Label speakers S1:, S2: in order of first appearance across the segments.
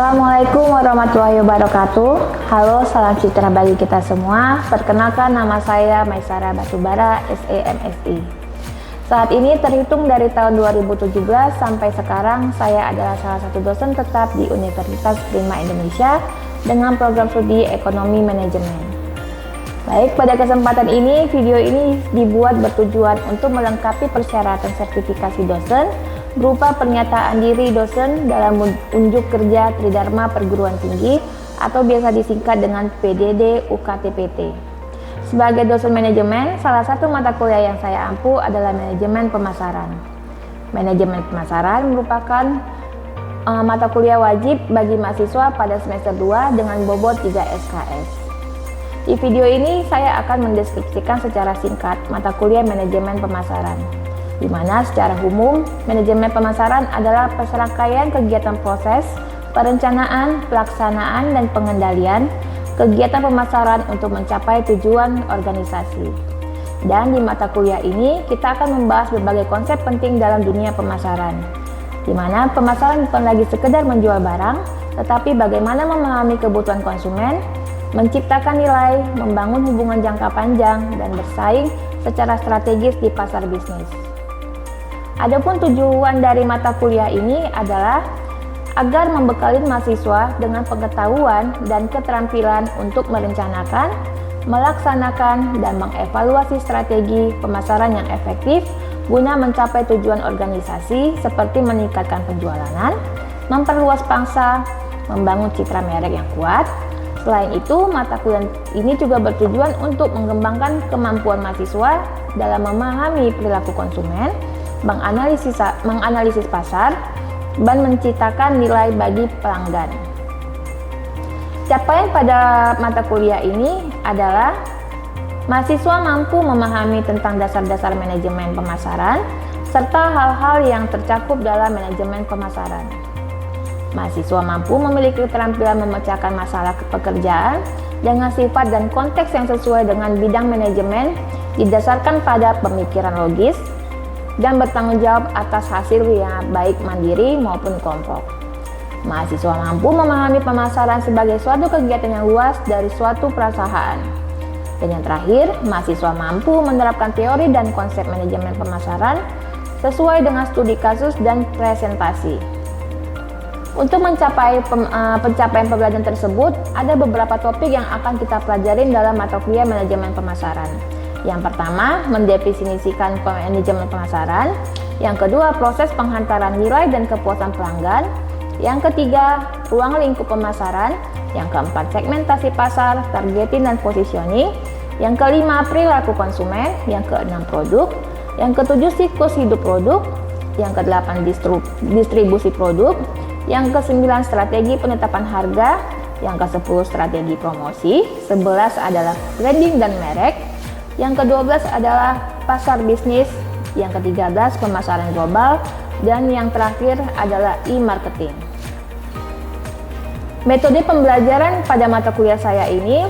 S1: Assalamualaikum warahmatullahi wabarakatuh. Halo, salam sejahtera bagi kita semua. Perkenalkan, nama saya Maisara Batubara, SEMSI. Saat ini terhitung dari tahun 2017 sampai sekarang, saya adalah salah satu dosen tetap di Universitas Prima Indonesia dengan program studi Ekonomi Manajemen. Baik, pada kesempatan ini, video ini dibuat bertujuan untuk melengkapi persyaratan sertifikasi dosen berupa pernyataan diri dosen dalam unjuk kerja Tridharma Perguruan Tinggi atau biasa disingkat dengan PDD UKT-PT. Sebagai dosen manajemen, salah satu mata kuliah yang saya ampu adalah manajemen pemasaran. Manajemen pemasaran merupakan mata kuliah wajib bagi mahasiswa pada semester 2 dengan bobot 3 SKS. Di video ini saya akan mendeskripsikan secara singkat mata kuliah manajemen pemasaran, di mana secara umum manajemen pemasaran adalah serangkaian kegiatan proses, perencanaan, pelaksanaan, dan pengendalian kegiatan pemasaran untuk mencapai tujuan organisasi. Dan di mata kuliah ini kita akan membahas berbagai konsep penting dalam dunia pemasaran, di mana pemasaran bukan lagi sekedar menjual barang, tetapi bagaimana memahami kebutuhan konsumen, menciptakan nilai, membangun hubungan jangka panjang, dan bersaing secara strategis di pasar bisnis. Adapun tujuan dari mata kuliah ini adalah agar membekali mahasiswa dengan pengetahuan dan keterampilan untuk merencanakan, melaksanakan, dan mengevaluasi strategi pemasaran yang efektif guna mencapai tujuan organisasi seperti meningkatkan penjualan, memperluas pangsa, membangun citra merek yang kuat. Selain itu, mata kuliah ini juga bertujuan untuk mengembangkan kemampuan mahasiswa dalam memahami perilaku konsumen, menganalisis pasar, dan menciptakan nilai bagi pelanggan. Capaian pada mata kuliah ini adalah mahasiswa mampu memahami tentang dasar-dasar manajemen pemasaran serta hal-hal yang tercakup dalam manajemen pemasaran. Mahasiswa mampu memiliki keterampilan memecahkan masalah pekerjaan dengan sifat dan konteks yang sesuai dengan bidang manajemen didasarkan pada pemikiran logis dan bertanggung jawab atas hasil yang baik mandiri maupun kelompok. Mahasiswa mampu memahami pemasaran sebagai suatu kegiatan yang luas dari suatu perusahaan. Dan yang terakhir, mahasiswa mampu menerapkan teori dan konsep manajemen pemasaran sesuai dengan studi kasus dan presentasi. Untuk mencapai pencapaian pembelajaran tersebut, ada beberapa topik yang akan kita pelajarin dalam mata kuliah manajemen pemasaran. Yang pertama, mendefinisikan manajemen pemasaran. Yang kedua, proses penghantaran nilai dan kepuasan pelanggan. Yang ketiga, ruang lingkup pemasaran. Yang keempat, segmentasi pasar, targeting dan positioning. Yang kelima, perilaku konsumen. Yang keenam, produk. Yang ketujuh, siklus hidup produk. Yang kedelapan, distribusi produk. Yang ke-9, strategi penetapan harga. Yang ke-10, strategi promosi. 11 adalah branding dan merek. Yang ke-12 adalah pasar bisnis. Yang ke-13, pemasaran global. Dan yang terakhir adalah e-marketing. Metode pembelajaran pada mata kuliah saya ini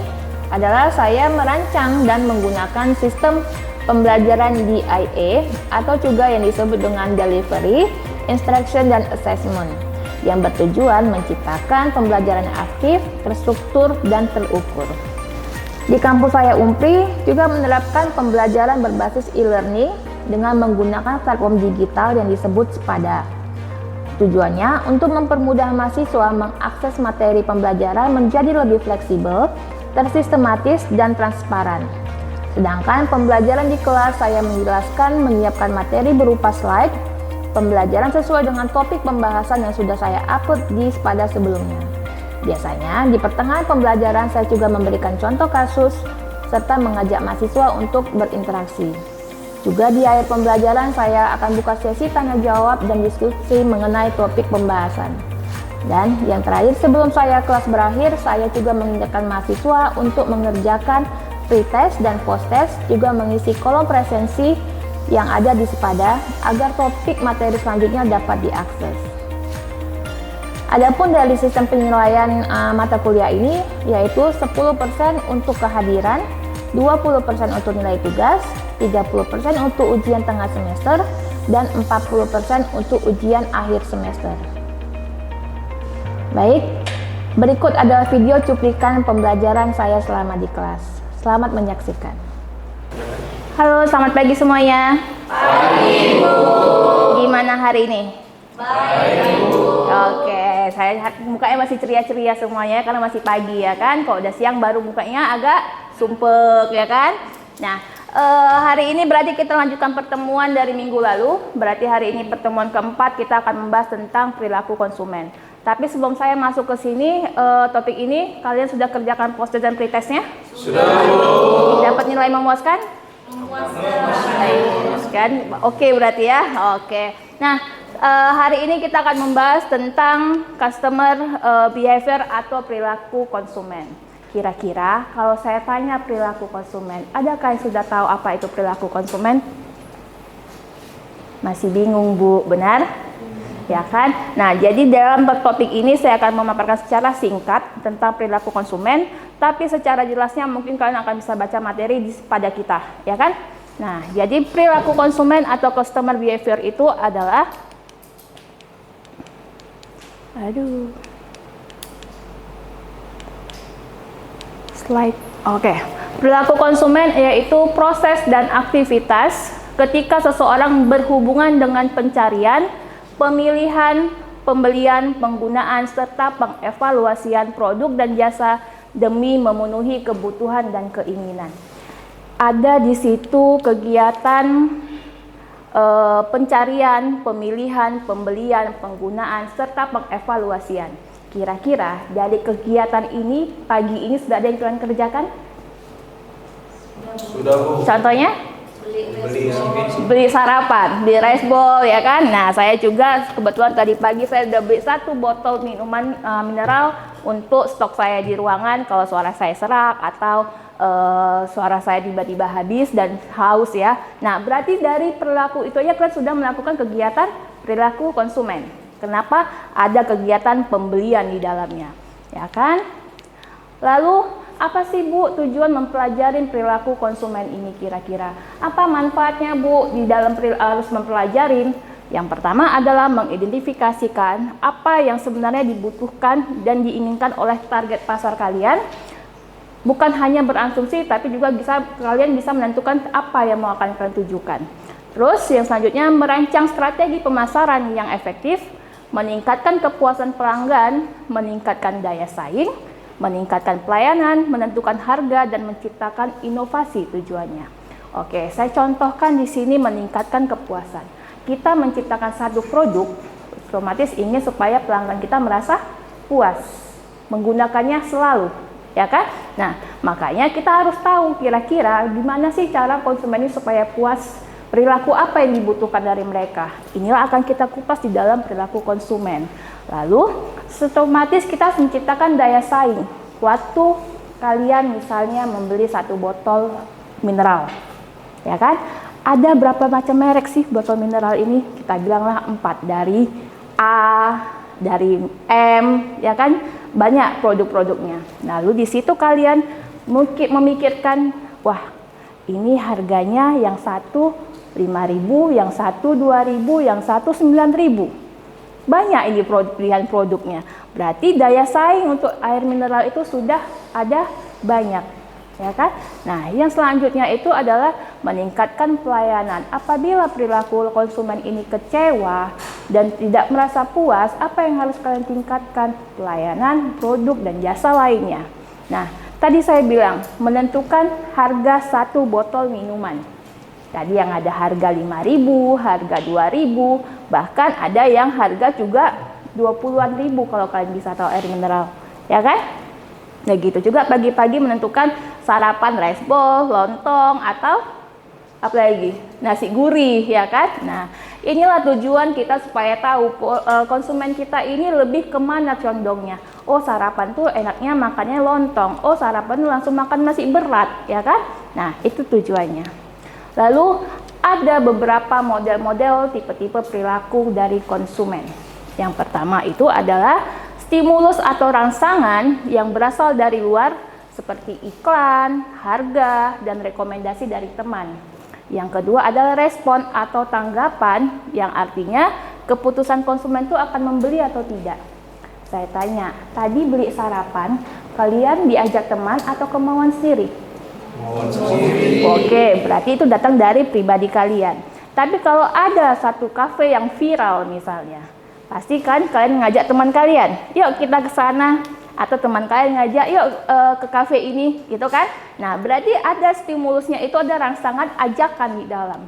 S1: adalah saya merancang dan menggunakan sistem pembelajaran DIA atau juga yang disebut dengan Delivery, Instruction, dan Assessment, yang bertujuan menciptakan pembelajaran aktif, terstruktur, dan terukur. Di kampus saya Umpri juga menerapkan pembelajaran berbasis e-learning dengan menggunakan platform digital yang disebut Spada. Tujuannya untuk mempermudah mahasiswa mengakses materi pembelajaran menjadi lebih fleksibel, tersistematis, dan transparan. Sedangkan pembelajaran di kelas saya menjelaskan menyiapkan materi berupa slide pembelajaran sesuai dengan topik pembahasan yang sudah saya upload di Spada sebelumnya. Biasanya di pertengahan pembelajaran saya juga memberikan contoh kasus serta mengajak mahasiswa untuk berinteraksi. Juga di akhir pembelajaran saya akan buka sesi tanya jawab dan diskusi mengenai topik pembahasan. Dan yang terakhir, sebelum kelas berakhir, saya juga mengingatkan mahasiswa untuk mengerjakan pre-test dan post-test, juga mengisi kolom presensi yang ada di Spada agar topik materi selanjutnya dapat diakses. Adapun dari sistem penilaian mata kuliah ini yaitu 10% untuk kehadiran, 20% untuk nilai tugas, 30% untuk ujian tengah semester, dan 40% untuk ujian akhir semester. Baik, berikut adalah video cuplikan pembelajaran saya selama di kelas. Selamat menyaksikan. Halo, selamat pagi semuanya. Pagi, Bu. Gimana hari ini? Baik, Bu. Oke, saya mukanya masih ceria-ceria semuanya karena masih pagi ya kan. Kalau udah siang baru mukanya agak sumpek ya kan. Nah, hari ini berarti kita lanjutkan pertemuan dari minggu lalu. Berarti hari ini pertemuan keempat kita akan membahas tentang perilaku konsumen. Tapi sebelum saya masuk ke sini, topik ini kalian sudah kerjakan post dan pretestnya? Sudah, Bu. Dapat nilai memuaskan? Memuaskan. Oke berarti ya. Oke. Nah, hari ini kita akan membahas tentang customer behavior atau perilaku konsumen. Kira-kira kalau saya tanya perilaku konsumen, adakah yang sudah tahu apa itu perilaku konsumen? Masih bingung, Bu, benar? Ya kan? Nah, jadi dalam topik ini saya akan memaparkan secara singkat tentang perilaku konsumen, tapi secara jelasnya mungkin kalian akan bisa baca materi pada kita, ya kan? Nah, jadi perilaku konsumen atau customer behavior itu adalah Oke. Perilaku konsumen yaitu proses dan aktivitas ketika seseorang berhubungan dengan pencarian, pemilihan, pembelian, penggunaan, serta pengevaluasian produk dan jasa demi memenuhi kebutuhan dan keinginan. Ada di situ kegiatan pencarian, pemilihan, pembelian, penggunaan, serta pengevaluasian. Kira-kira dari kegiatan ini, pagi ini sudah ada yang kalian kerjakan? Sudah, Bu. Contohnya? Beli sarapan, beli rice bowl ya kan. Nah, saya juga kebetulan tadi pagi saya udah beli 1 botol minuman mineral untuk stok saya di ruangan kalau suara saya serak atau suara saya tiba-tiba habis dan haus ya. Nah, berarti dari perilaku itu aja kalian sudah melakukan kegiatan perilaku konsumen. Kenapa? Ada kegiatan pembelian di dalamnya, ya kan? Lalu apa sih, Bu, tujuan mempelajari perilaku konsumen ini kira-kira? Apa manfaatnya, Bu, di dalam harus mempelajari? Yang pertama adalah mengidentifikasikan apa yang sebenarnya dibutuhkan dan diinginkan oleh target pasar kalian. Bukan hanya berasumsi, tapi juga kalian bisa menentukan apa yang mau akan kalian tujukan. Terus yang selanjutnya merancang strategi pemasaran yang efektif, meningkatkan kepuasan pelanggan, meningkatkan daya saing, meningkatkan pelayanan, menentukan harga, dan menciptakan inovasi tujuannya. Oke, saya contohkan di sini meningkatkan kepuasan. Kita menciptakan satu produk, otomatis ingin supaya pelanggan kita merasa puas, menggunakannya selalu, ya kan? Nah, makanya kita harus tahu kira-kira gimana sih cara konsumen ini supaya puas, perilaku apa yang dibutuhkan dari mereka. Inilah akan kita kupas di dalam perilaku konsumen. Lalu, otomatis kita menciptakan daya saing. Waktu kalian misalnya membeli 1 botol mineral, ya kan? Ada berapa macam merek sih botol mineral ini? Kita bilanglah 4, dari A, dari M, ya kan? Banyak produk-produknya. Lalu di situ kalian mungkin memikirkan, wah, ini harganya yang satu 5.000, yang satu 2.000, yang satu 9.000. Banyak ini pilihan produknya. Berarti daya saing untuk air mineral itu sudah ada banyak, ya kan? Nah, yang selanjutnya itu adalah meningkatkan pelayanan. Apabila perilaku konsumen ini kecewa dan tidak merasa puas, apa yang harus kalian tingkatkan? Pelayanan, produk, dan jasa lainnya. Nah, tadi saya bilang menentukan harga 1 botol minuman. Tadi yang ada harga 5.000, harga 2.000, bahkan ada yang harga juga 20-an ribu kalau kalian bisa tahu air mineral, ya kan? Nah, gitu juga pagi-pagi menentukan sarapan rice bowl, lontong, atau apa lagi? Nasi gurih, ya kan? Nah, inilah tujuan kita supaya tahu konsumen kita ini lebih kemana condongnya. Oh, sarapan tuh enaknya makannya lontong. Oh, sarapan langsung makan nasi berat, ya kan? Nah, itu tujuannya. Lalu ada beberapa model-model tipe-tipe perilaku dari konsumen. Yang pertama itu adalah stimulus atau rangsangan yang berasal dari luar seperti iklan, harga, dan rekomendasi dari teman. Yang kedua adalah respon atau tanggapan yang artinya keputusan konsumen itu akan membeli atau tidak. Saya tanya, tadi beli sarapan, kalian diajak teman atau kemauan sendiri? Kemauan sendiri. Oke, berarti itu datang dari pribadi kalian. Tapi kalau ada satu kafe yang viral misalnya, pasti kan kalian ngajak teman kalian, yuk kita ke sana. Atau teman kalian ngajak, yuk ke kafe ini, gitu kan? Nah, berarti ada stimulusnya, itu ada rangsangan ajakan di dalam.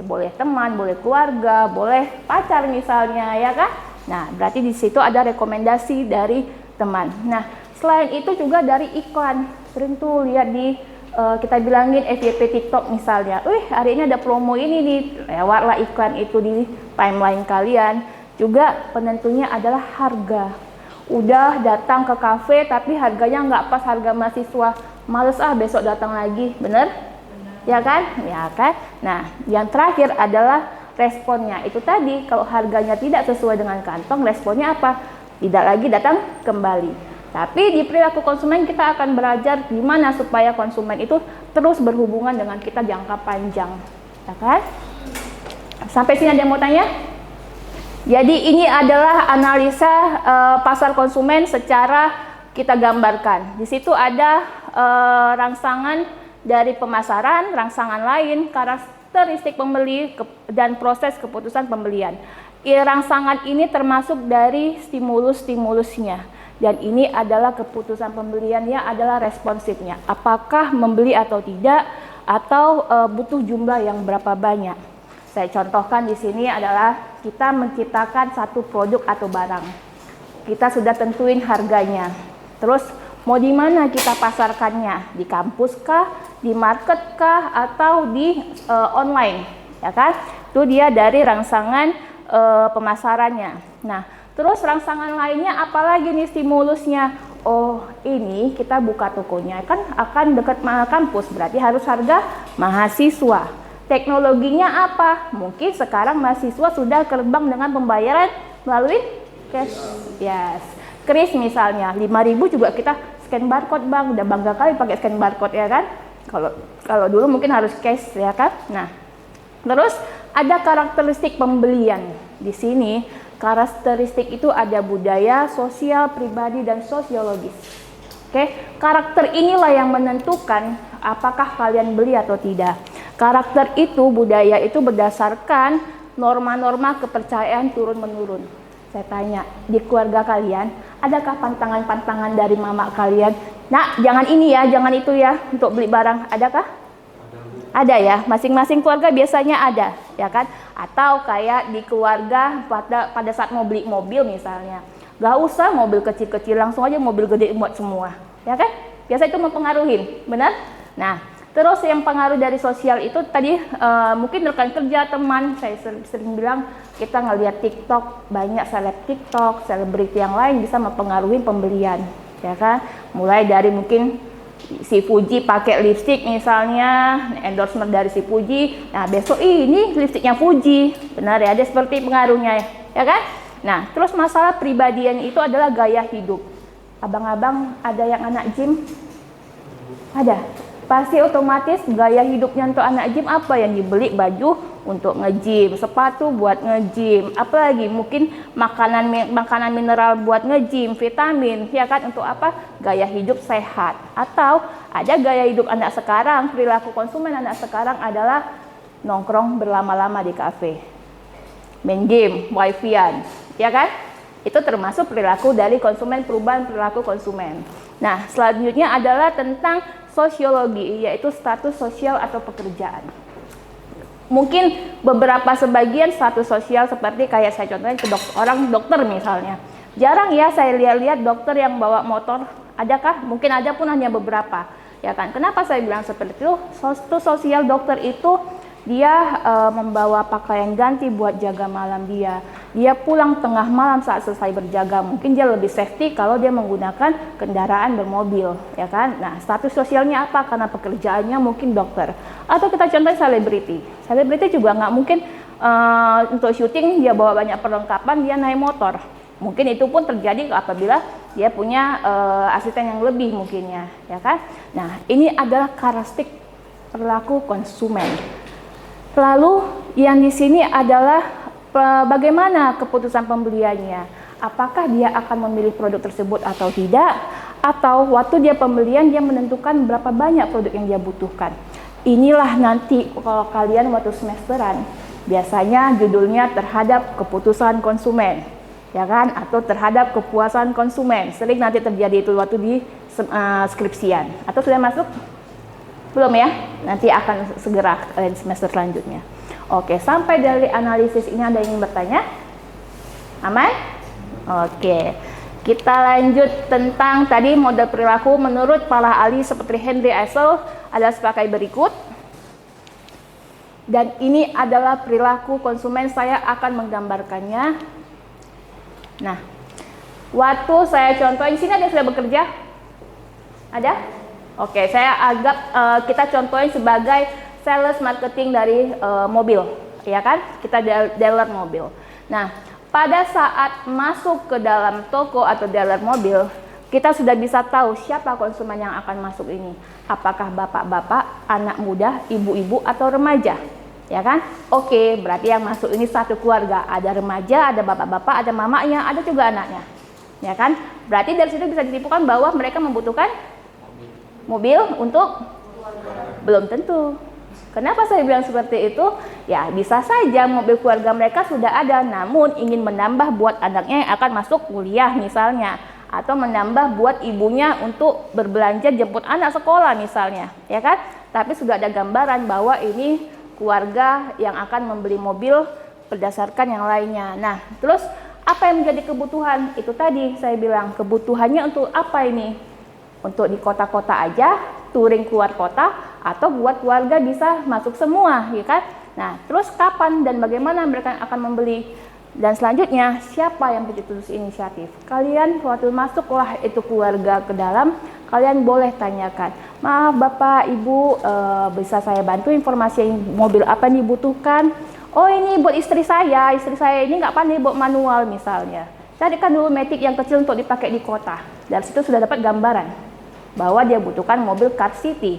S1: Boleh teman, boleh keluarga, boleh pacar misalnya, ya kan? Nah, berarti di situ ada rekomendasi dari teman. Nah, selain itu juga dari iklan. Sering tuh lihat di kita bilangin FYP TikTok misalnya. Hari ini ada promo ini nih. Lewatlah iklan itu di timeline kalian. Juga penentunya adalah harga. Udah datang ke kafe tapi harganya nggak pas harga mahasiswa. Males besok datang lagi. Bener? Ya kan? Ya kan? Nah, yang terakhir adalah responnya. Itu tadi, kalau harganya tidak sesuai dengan kantong, responnya apa? Tidak lagi datang kembali. Tapi di perilaku konsumen kita akan belajar gimana supaya konsumen itu terus berhubungan dengan kita jangka panjang. Ya kan? Sampai sini ada yang mau tanya? Jadi ini adalah analisa pasar konsumen secara kita gambarkan. Di situ ada rangsangan dari pemasaran, rangsangan lain, karakteristik pembeli dan proses keputusan pembelian. Rangsangan ini termasuk dari stimulus-stimulusnya, dan ini adalah keputusan pembeliannya adalah responsifnya. Apakah membeli atau tidak, atau butuh jumlah yang berapa banyak. Saya contohkan di sini adalah kita menciptakan satu produk atau barang. Kita sudah tentuin harganya. Terus mau di mana kita pasarkannya? Di kampus kah, di market kah, atau di online, ya kan? Itu dia dari rangsangan pemasarannya. Nah, terus rangsangan lainnya apalagi nih stimulusnya? Oh, ini kita buka tokonya kan akan dekat kampus, berarti harus harga mahasiswa. Teknologinya apa? Mungkin sekarang mahasiswa sudah terbang dengan pembayaran melalui cash. Yes. Kris misalnya 5.000 juga kita scan barcode, Bang. Udah bangga kali pakai scan barcode, ya kan? Kalau dulu mungkin harus cash, ya kan? Nah, terus ada karakteristik pembelian. Di sini karakteristik itu ada budaya, sosial, pribadi, dan sosiologis. Oke, karakter inilah yang menentukan apakah kalian beli atau tidak. Karakter itu, budaya itu berdasarkan norma-norma kepercayaan turun-menurun. Saya tanya, di keluarga kalian, adakah pantangan-pantangan dari mama kalian? Nah, jangan ini ya, jangan itu ya, untuk beli barang. Adakah? Ada ya, masing-masing keluarga biasanya ada, ya kan? Atau kayak di keluarga pada saat mau beli mobil misalnya, gak usah mobil kecil-kecil, langsung aja mobil gede buat semua, ya kan? Biasa itu mempengaruhi, benar? Nah, terus yang pengaruh dari sosial itu tadi mungkin rekan kerja, teman, saya sering bilang kita ngelihat TikTok, banyak seleb TikTok, selebriti yang lain bisa mempengaruhi pembelian, ya kan? Mulai dari mungkin si Fuji pakai lipstick misalnya, endorsement dari si Fuji, nah besok ini lipstiknya Fuji, benar ya? Ada seperti pengaruhnya, ya kan? Nah, terus masalah pribadian itu adalah gaya hidup. Abang-abang ada yang anak gym? Ada. Pasti otomatis gaya hidupnya untuk anak gym apa yang dibeli? Baju untuk nge-gym, sepatu buat nge-gym, apalagi mungkin makanan mineral buat nge-gym, vitamin, ya kan, untuk apa? Gaya hidup sehat. Atau ada gaya hidup anak sekarang, perilaku konsumen anak sekarang adalah nongkrong berlama-lama di kafe, main game, wifi-an, ya kan? Itu termasuk perilaku dari konsumen, perubahan perilaku konsumen. Nah, selanjutnya adalah tentang sosiologi, yaitu status sosial atau pekerjaan. Mungkin sebagian status sosial seperti kayak saya contohnya ke orang dokter misalnya. Jarang ya saya lihat dokter yang bawa motor. Adakah? Mungkin ada pun hanya beberapa. Ya kan? Kenapa saya bilang seperti itu? Status sosial dokter itu dia membawa pakaian ganti buat jaga malam dia. Dia pulang tengah malam saat selesai berjaga. Mungkin dia lebih safety kalau dia menggunakan kendaraan bermobil, ya kan? Nah, status sosialnya apa? Karena pekerjaannya mungkin dokter. Atau kita contoh selebriti. Selebriti juga nggak mungkin untuk syuting dia bawa banyak perlengkapan, dia naik motor. Mungkin itu pun terjadi apabila dia punya asisten yang lebih mungkinnya, ya kan? Nah, ini adalah karakteristik perilaku konsumen. Lalu yang di sini adalah bagaimana keputusan pembeliannya. apakah dia akan memilih produk tersebut atau tidak, atau waktu dia pembelian dia menentukan berapa banyak produk yang dia butuhkan. Inilah nanti kalau kalian waktu semesteran, biasanya judulnya terhadap keputusan konsumen, ya kan, atau terhadap kepuasan konsumen. Sering nanti terjadi itu waktu di skripsian. Atau sudah masuk? Belum ya? Nanti akan segera semester selanjutnya. Oke, sampai dari analisis ini ada yang ingin bertanya? Aman? Oke, kita lanjut tentang tadi model perilaku menurut para ahli seperti Henry Eisel adalah sebagai berikut. Dan ini adalah perilaku konsumen, saya akan menggambarkannya. Nah, waktu saya contohin, sini ada yang sudah bekerja? Ada? Oke, saya anggap kita contohin sebagai sales marketing dari mobil, ya kan? Kita dealer mobil. Nah, pada saat masuk ke dalam toko atau dealer mobil, kita sudah bisa tahu siapa konsumen yang akan masuk ini. Apakah bapak-bapak, anak muda, ibu-ibu, atau remaja? Ya kan? Oke, berarti yang masuk ini satu keluarga. Ada remaja, ada bapak-bapak, ada mamanya, ada juga anaknya. Ya kan? Berarti dari situ bisa ditipukan bahwa mereka membutuhkan mobil untuk belum tentu. Kenapa saya bilang seperti itu? Ya, bisa saja mobil keluarga mereka sudah ada, namun ingin menambah buat anaknya yang akan masuk kuliah misalnya, atau menambah buat ibunya untuk berbelanja jemput anak sekolah misalnya, ya kan? Tapi sudah ada gambaran bahwa ini keluarga yang akan membeli mobil berdasarkan yang lainnya. Nah, terus apa yang menjadi kebutuhan? Itu tadi saya bilang, kebutuhannya untuk apa ini? Untuk di kota-kota aja, touring keluar kota, atau buat keluarga bisa masuk semua, ya kan? Nah, terus kapan dan bagaimana mereka akan membeli? Dan selanjutnya, siapa yang bertutur inisiatif? Kalian waktu masuklah itu keluarga ke dalam, kalian boleh tanyakan, maaf Bapak, Ibu, bisa saya bantu informasi mobil apa yang dibutuhkan? Oh, ini buat istri saya ini nggak pandai buat manual misalnya. Carikan dulu Matic yang kecil untuk dipakai di kota. Dari situ sudah dapat gambaran bahwa dia butuhkan mobil car city,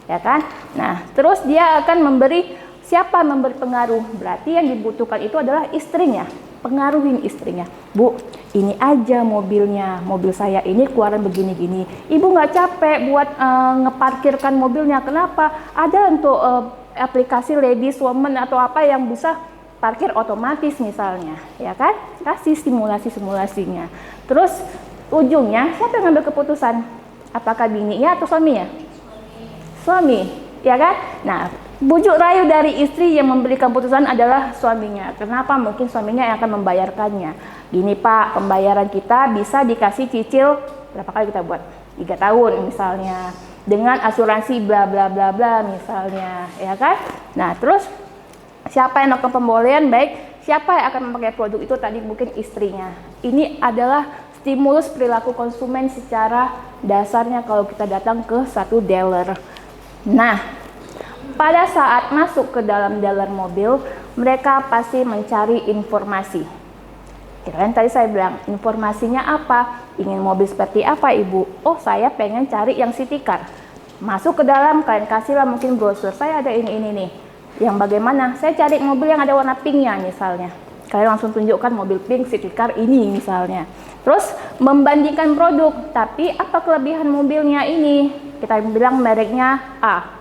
S1: ya kan? Nah, terus dia akan memberi, siapa memberi pengaruh? Berarti yang dibutuhkan itu adalah istrinya. Pengaruhin istrinya. Bu, ini aja mobilnya, mobil saya ini keluaran begini-gini. Ibu nggak capek buat ngeparkirkan mobilnya. Kenapa? Ada untuk aplikasi ladies, woman atau apa yang bisa parkir otomatis misalnya, ya kan? Kasih simulasinya. Terus ujungnya siapa yang ngambil keputusan? Apakah bininya atau suaminya? Suami, ya kan? Nah, bujuk rayu dari istri yang memberikan keputusan adalah suaminya. Kenapa? Mungkin suaminya yang akan membayarkannya. Gini Pak, pembayaran kita bisa dikasih cicil berapa kali kita buat? 3 tahun misalnya. Dengan asuransi bla bla bla bla misalnya, ya kan? Nah, terus siapa yang melakukan pembolehan? Baik, siapa yang akan memakai produk itu tadi mungkin istrinya. Ini adalah stimulus perilaku konsumen secara dasarnya kalau kita datang ke satu dealer. Nah, pada saat masuk ke dalam dealer mobil, mereka pasti mencari informasi. Kan tadi saya bilang, informasinya apa? Ingin mobil seperti apa Ibu? Oh, saya pengen cari yang city car. Masuk ke dalam, kalian kasihlah mungkin brosur. Saya ada ini nih. Yang bagaimana? Saya cari mobil yang ada warna pinknya misalnya. Kalian langsung tunjukkan mobil pink city car ini misalnya. Terus membandingkan produk, tapi apa kelebihan mobilnya ini? Kita bilang mereknya A.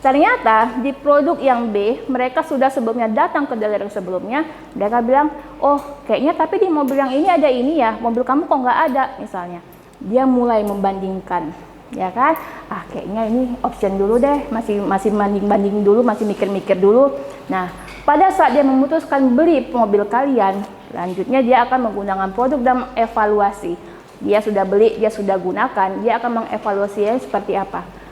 S1: Ternyata di produk yang B, mereka sudah sebelumnya datang ke dealer yang sebelumnya, mereka bilang, oh kayaknya tapi di mobil yang ini ada ini ya, mobil kamu kok nggak ada misalnya. Dia mulai membandingkan, ya kan? Ah kayaknya ini option dulu deh, masih banding-banding dulu, masih mikir-mikir dulu. Nah, pada saat dia memutuskan beli mobil kalian, selanjutnya dia akan menggunakan produk dan evaluasi. Dia sudah beli, dia sudah gunakan, dia akan mengevaluasinya seperti apa.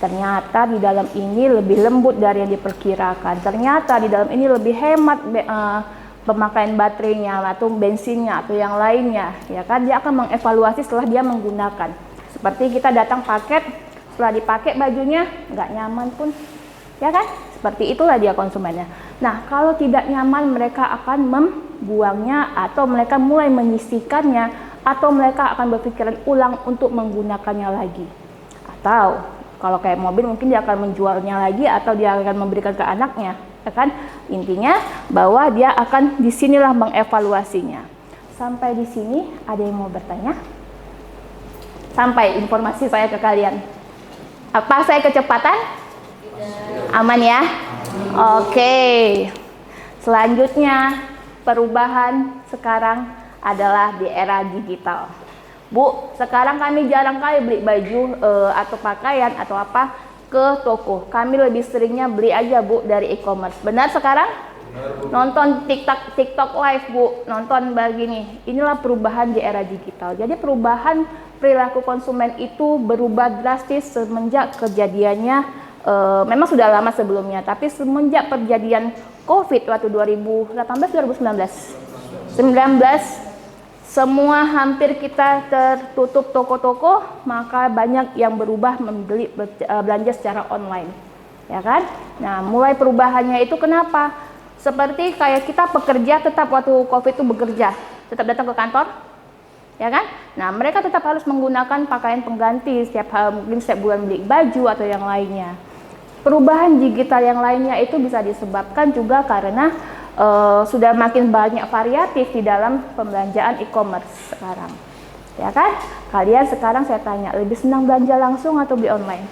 S1: Ternyata di dalam ini lebih lembut dari yang diperkirakan. Ternyata di dalam ini lebih hemat pemakaian baterainya atau bensinnya atau yang lainnya. Ya kan, dia akan mengevaluasi setelah dia menggunakan. Seperti kita datang paket, setelah dipakai bajunya nggak nyaman pun, ya kan? Seperti itulah dia konsumennya. Nah, kalau tidak nyaman mereka akan membuangnya atau mereka mulai menyisihkannya atau mereka akan berpikiran ulang untuk menggunakannya lagi. Atau kalau kayak mobil mungkin dia akan menjualnya lagi atau dia akan memberikan ke anaknya, ya kan? Intinya bahwa dia akan disinilah mengevaluasinya. sampai di sini ada yang mau bertanya? Sampai informasi saya ke kalian. Apa saya kecepatan? Aman ya? Oke. Selanjutnya perubahan sekarang adalah di era digital. Bu, sekarang kami jarang kali beli baju atau pakaian atau apa ke toko. Kami lebih seringnya beli aja Bu dari e-commerce. Benar sekarang? Nonton TikTok live Bu, nonton begini. Inilah perubahan di era digital. Jadi perubahan perilaku konsumen itu berubah drastis semenjak kejadiannya, memang sudah lama sebelumnya, tapi semenjak perjadian COVID waktu 2018-2019, semua hampir kita tertutup toko-toko, maka banyak yang berubah membeli belanja secara online, ya kan? Nah, mulai perubahannya itu kenapa? Seperti kayak kita pekerja tetap waktu COVID itu bekerja, tetap datang ke kantor, ya kan? Nah, mereka tetap harus menggunakan pakaian pengganti mungkin setiap bulan beli baju atau yang lainnya. Perubahan digital yang lainnya itu bisa disebabkan juga karena sudah makin banyak variatif di dalam pembelanjaan e-commerce sekarang, ya kan? Kalian sekarang saya tanya, lebih senang belanja langsung atau beli online?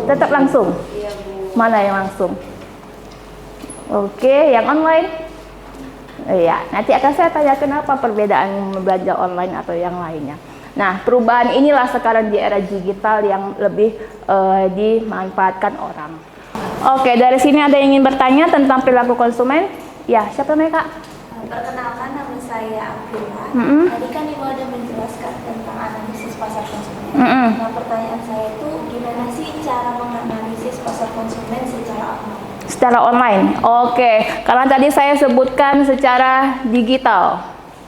S1: Tetap langsung. Mana yang langsung? Oke, yang online? Iya, nanti akan saya tanya kenapa perbedaan belanja online atau yang lainnya. Nah, perubahan inilah sekarang di era digital yang lebih dimanfaatkan orang. Oke, dari sini ada yang ingin bertanya tentang perilaku konsumen? Ya, siapa mereka?
S2: Perkenalkan, nama saya Aprila. Tadi kan Ibu ada menjelaskan tentang analisis pasar konsumen. Nah, pertanyaan saya itu gimana sih cara menganalisis pasar konsumen secara online?
S1: Secara online, oke. Karena tadi saya sebutkan secara digital,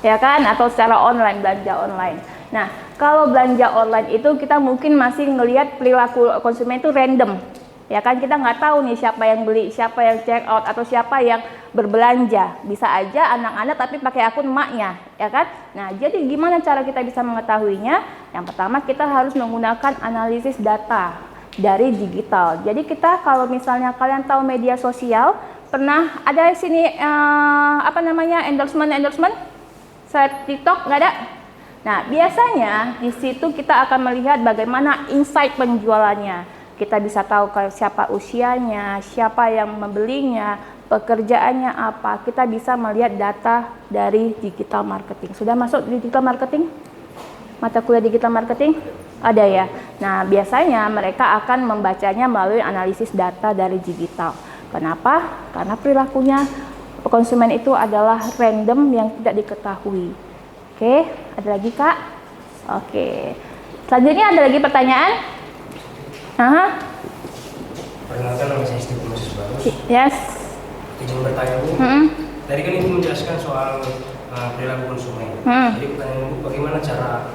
S1: ya kan, atau secara online, belanja online. Nah, kalau belanja online itu kita mungkin masih ngelihat perilaku konsumen itu random, ya kan, kita nggak tahu nih siapa yang beli, siapa yang check out, atau siapa yang berbelanja. Bisa aja anak-anak tapi pakai akun emaknya, ya kan. Nah, jadi gimana cara kita bisa mengetahuinya? Yang pertama kita harus menggunakan analisis data dari digital. Jadi kita kalau misalnya kalian tahu media sosial, pernah ada di sini endorsement saya TikTok nggak ada. Nah, biasanya di situ kita akan melihat bagaimana insight penjualannya. Kita bisa tahu siapa usianya, siapa yang membelinya, pekerjaannya apa. Kita bisa melihat data dari digital marketing. Sudah masuk digital marketing? Mata kuliah digital marketing? Ada ya. Nah, biasanya mereka akan membacanya melalui analisis data dari digital. Kenapa? Karena perilakunya konsumen itu adalah random yang tidak diketahui. Oke, ada lagi Kak? Oke. Selanjutnya ada lagi pertanyaan?
S3: Perkenalkan, nama saya Steve Moses Bagus.
S1: Yes.
S3: Izin bertanya Bu. Tadi kan Ibu menjelaskan soal perilaku konsumen. Jadi pertanyaan Ibu, bagaimana cara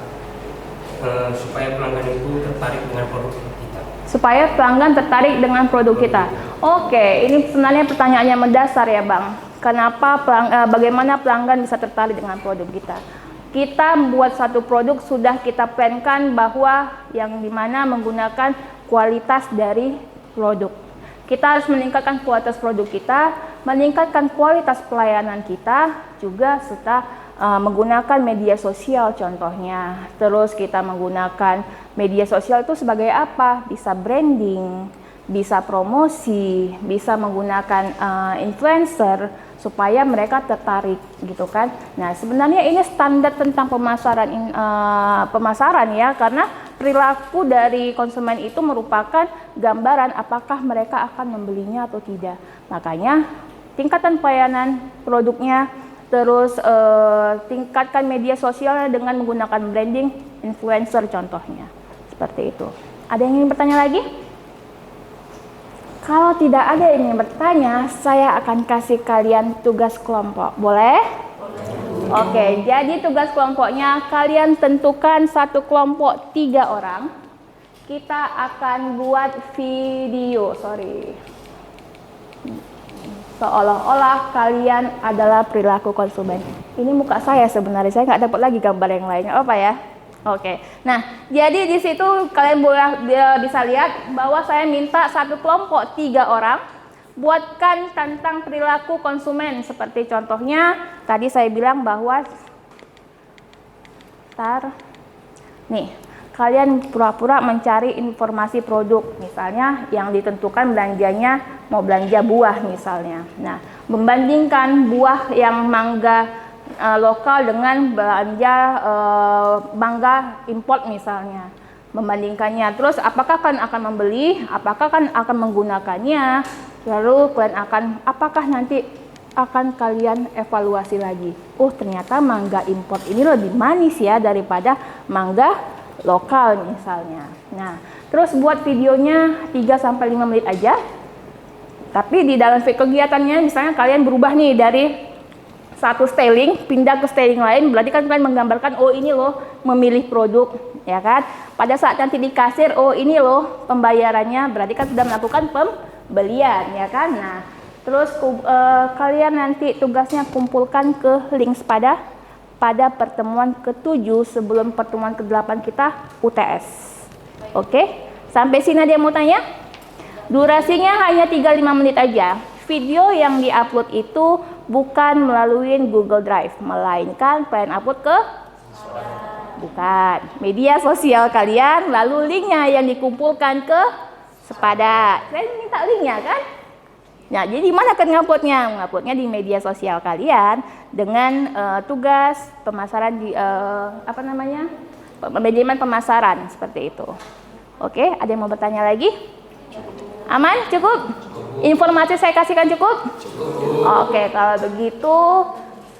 S3: supaya pelanggan itu tertarik dengan produk kita?
S1: Supaya pelanggan tertarik dengan produk kita. Oke, ini sebenarnya pertanyaannya mendasar ya Bang. Kenapa bagaimana pelanggan bisa tertarik dengan produk kita? Kita membuat satu produk sudah kita plankan bahwa yang dimana menggunakan kualitas dari produk. Kita harus meningkatkan kualitas produk kita, meningkatkan kualitas pelayanan kita, juga serta menggunakan media sosial contohnya. Terus kita menggunakan media sosial itu sebagai apa? Bisa branding, bisa promosi, bisa menggunakan influencer supaya mereka tertarik gitu kan. Nah, sebenarnya ini standar tentang pemasaran ya, karena perilaku dari konsumen itu merupakan gambaran apakah mereka akan membelinya atau tidak. Makanya tingkatkan pelayanan produknya, terus tingkatkan media sosialnya dengan menggunakan branding, influencer contohnya. Seperti itu. Ada yang ingin bertanya lagi? Kalau tidak ada yang ingin bertanya, saya akan kasih kalian tugas kelompok. Boleh? Oke, jadi tugas kelompoknya kalian tentukan satu kelompok 3 orang. Kita akan buat video, seolah-olah kalian adalah perilaku konsumen. Ini muka saya sebenarnya, saya nggak dapat lagi gambar yang lainnya. Apa ya? Oke. Nah, jadi di situ kalian bisa lihat bahwa saya minta satu kelompok 3 orang buatkan tentang perilaku konsumen. Seperti contohnya tadi saya bilang bahwa kalian pura-pura mencari informasi produk, misalnya yang ditentukan belanjanya mau belanja buah misalnya. Nah, membandingkan buah yang mangga lokal dengan belanja mangga import misalnya. Membandingkannya, terus apakah kalian akan membeli, apakah kalian akan menggunakannya, lalu apakah nanti akan kalian evaluasi lagi. Oh, ternyata mangga import ini lebih manis ya daripada mangga lokal misalnya. Nah, terus buat videonya 3-5 menit aja. Tapi di dalam kegiatannya misalnya kalian berubah nih dari satu styling pindah ke styling lain, berarti kan kalian menggambarkan, oh ini loh memilih produk, ya kan? Pada saat nanti di kasir, oh ini loh pembayarannya, berarti kan sudah melakukan pembelian, ya kan? Nah, terus kalian nanti tugasnya kumpulkan ke link pada pertemuan ke-7 sebelum pertemuan ke-8 kita UTS. Oke? Sampai sini ada yang mau tanya? Durasinya hanya 3-5 menit aja. Video yang diupload itu bukan melalui Google Drive, melainkan kalian upload ke media sosial kalian, lalu linknya yang dikumpulkan ke Sepada. Saya minta linknya kan? Nah, jadi di mana kan nguploadnya? Nguploadnya di media sosial kalian dengan tugas pemasaran di manajemen pemasaran seperti itu. Oke, ada yang mau bertanya lagi? Aman? Cukup? Informasi saya kasihkan cukup? Oke, kalau begitu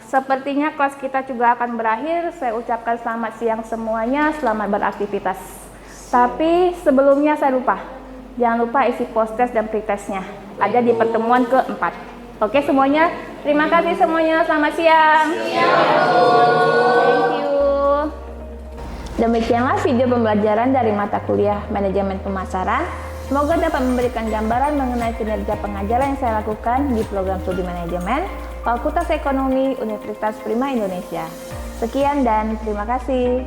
S1: sepertinya kelas kita juga akan berakhir. Saya ucapkan selamat siang semuanya, selamat beraktivitas. Tapi sebelumnya saya lupa. Jangan lupa isi post-test dan pre-testnya. Ada di pertemuan ke-4. Oke semuanya, terima kasih semuanya, selamat siang. Thank you. Demikianlah video pembelajaran dari mata kuliah Manajemen Pemasaran. Semoga dapat memberikan gambaran mengenai kinerja pengajaran yang saya lakukan di program studi manajemen Fakultas Ekonomi Universitas Prima Indonesia. Sekian dan terima kasih.